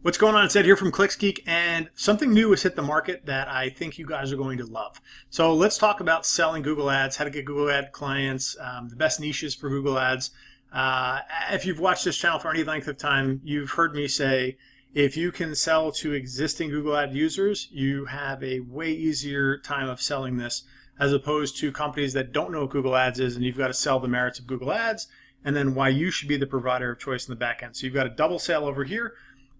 What's going on? It's Ed here from ClicksGeek, and something new has hit the market that I think you guys are going to love. So let's talk about selling Google Ads, how to get Google Ad clients, the best niches for Google Ads. If you've watched this channel for any length of time, you've heard me say if you can sell to existing Google Ad users, you have a way easier time of selling this as opposed to companies that don't know what Google Ads is, and you've got to sell the merits of Google Ads and then why you should be the provider of choice in the back end. So you've got a double sale over here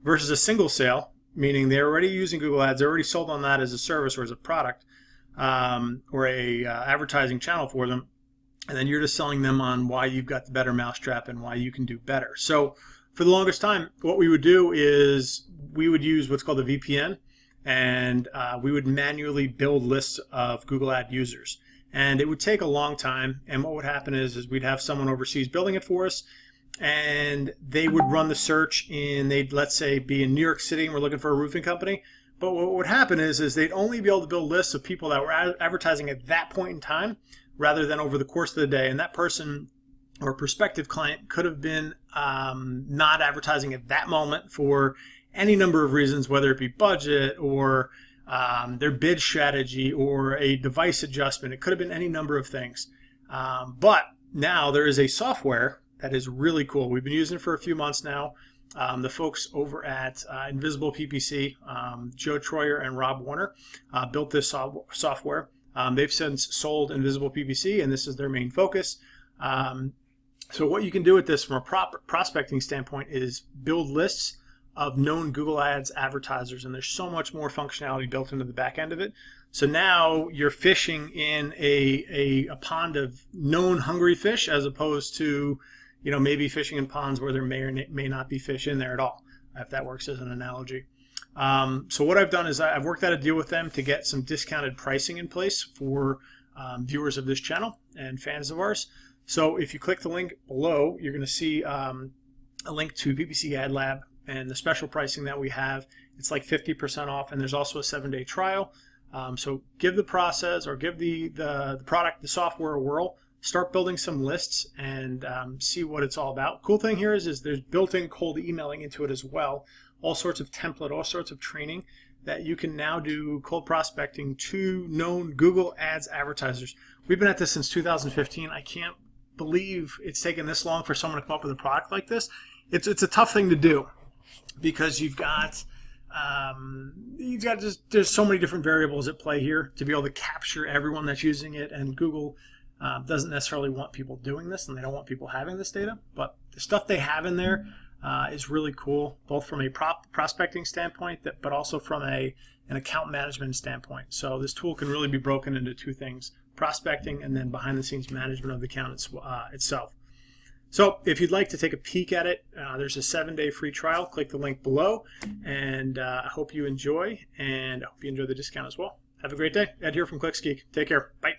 versus a single sale, meaning they're already using Google Ads, they're already sold on that as a service or as a product or a advertising channel for them, and then you're just selling them on why you've got the better mousetrap and why you can do better. So for the longest time, what we would do is we would use what's called a VPN, and we would manually build lists of Google Ad users. And it would take a long time, and what would happen is we'd have someone overseas building it for us, and they would run the search in, they'd, let's say, be in New York City and we're looking for a roofing company. But what would happen is they'd only be able to build lists of people that were advertising at that point in time rather than over the course of the day. And that person or prospective client could have been not advertising at that moment for any number of reasons, whether it be budget or their bid strategy or a device adjustment. It could have been any number of things. But now there is a software that is really cool. We've been using it for a few months now. The folks over at Invisible PPC, Joe Troyer and Rob Warner, built this software. They've since sold Invisible PPC, and this is their main focus. So what you can do with this from a prospecting standpoint is build lists of known Google Ads advertisers, and there's so much more functionality built into the back end of it. So now you're fishing in a pond of known hungry fish as opposed to maybe fishing in ponds where there may or may not be fish in there at all, if that works as an analogy. So what I've done is I've worked out a deal with them to get some discounted pricing in place for viewers of this channel and fans of ours. So if you click the link below, you're going to see a link to PPC Ad Lab and the special pricing that we have. It's like 50% off, and there's also a 7-day trial. So give the process or give the product, the software, a whirl. Start building some lists and see what it's all about. Cool thing here is there's built-in cold emailing into it as well. All sorts of template, all sorts of training that you can now do cold prospecting to known Google Ads advertisers. We've been at this since 2015. I can't believe it's taken this long for someone to come up with a product like this. It's a tough thing to do because you've got there's so many different variables at play here to be able to capture everyone that's using it, and Google doesn't necessarily want people doing this, and they don't want people having this data, but the stuff they have in there is really cool, both from a prospecting standpoint, but also from an account management standpoint. So this tool can really be broken into two things: prospecting and then behind the scenes management of the account itself. So if you'd like to take a peek at it, there's a 7-day free trial. Click the link below, and I hope you enjoy, and I hope you enjoy the discount as well. Have a great day. Ed here from ClicksGeek. Take care. Bye.